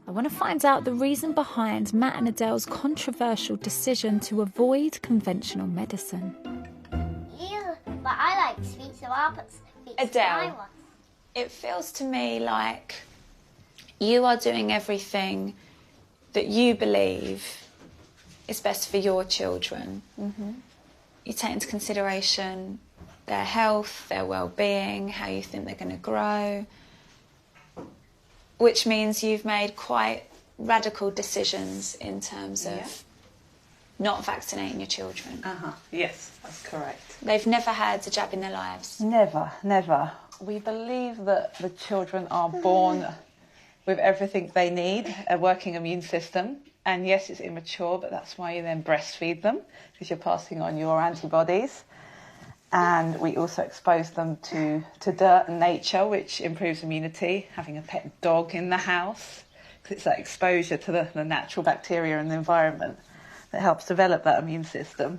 I want to find out the reason behind Matt and Adele's controversial decision to avoid conventional medicine. Ew, but I like sweet, so I'll put sweets in my Adele, one. it feels to me like you are doing everything that you believe is best for your children. Mm-hmm. You take into consideration their health, their well-being, how you think they're going to grow, which means you've made quite radical decisions in terms of not vaccinating your children. Yes, that's correct. They've never had a jab in their lives. Never, never. We believe that the children are born with everything they need, a working immune system. And yes, it's immature, but that's why you then breastfeed them, because you're passing on your antibodies. And we also expose them to dirt and nature, which improves immunity, having a pet dog in the house, because it's that exposure to the natural bacteria in the environment that helps develop that immune system.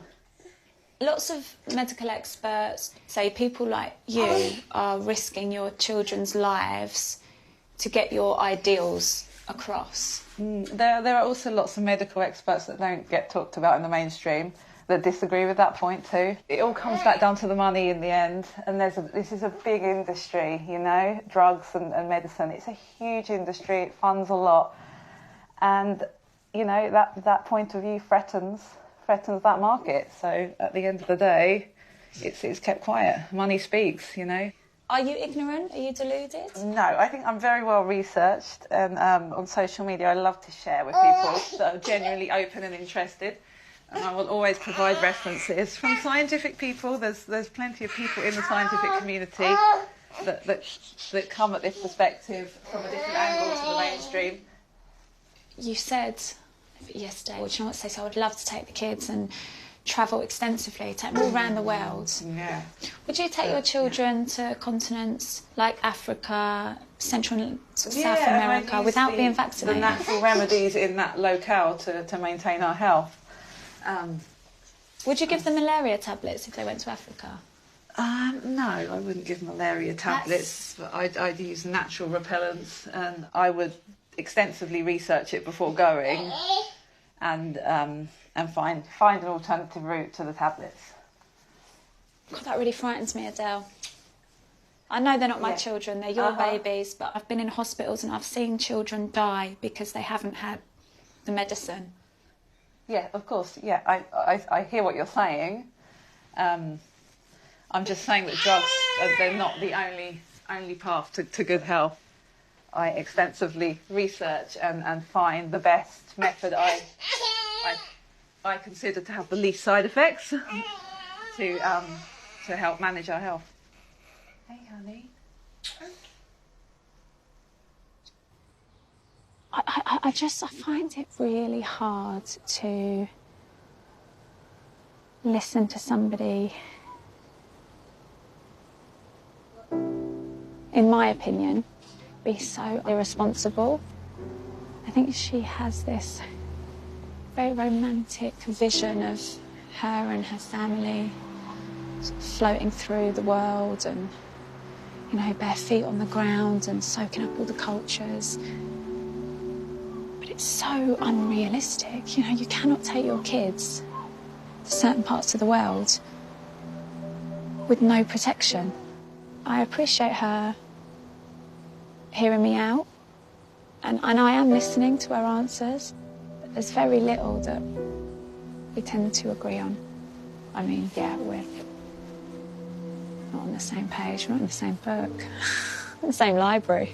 Lots of medical experts say people like you are risking your children's lives to get your ideals across. There are also lots of medical experts that don't get talked about in the mainstream that disagree with that point too. It all comes back down to the money in the end, and this is a big industry, you know, drugs and medicine. It's a huge industry, it funds a lot, and you know that point of view threatens that market. So at the end of the day, it's kept quiet. Money speaks, you know. Are you ignorant? Are you deluded? No, I think I'm very well researched, and on social media I love to share with people that are genuinely open and interested, and I will always provide references from scientific people. There's plenty of people in the scientific community that come at this perspective from a different angle to the mainstream. You said yesterday, well, do you know what, Stacey, I would love to take the kids and travel extensively, take them all around the world. Yeah. Would you take your children to continents like Africa, Central and South America without being vaccinated? The natural remedies in that locale to maintain our health. Would you give them malaria tablets if they went to Africa? No, I wouldn't give malaria tablets, but I'd use natural repellents, and I would extensively research it before going, and find an alternative route to the tablets. God, that really frightens me, Adele. I know they're not my children, they're your babies, but I've been in hospitals and I've seen children die because they haven't had the medicine. Yeah, of course, yeah, I hear what you're saying. I'm just saying that drugs, they're not the only path to good health. I extensively research and find the best method I consider to have the least side effects to help manage our health. Hey, honey. I find it really hard to listen to somebody, in my opinion, be so irresponsible. I think she has this very romantic vision of her and her family sort of floating through the world and, you know, bare feet on the ground and soaking up all the cultures. But it's so unrealistic. You know, you cannot take your kids to certain parts of the world with no protection. I appreciate her hearing me out, and I am listening to her answers, but there's very little that we tend to agree on. I mean, yeah, we're not on the same page, we're not in the same book, in the same library.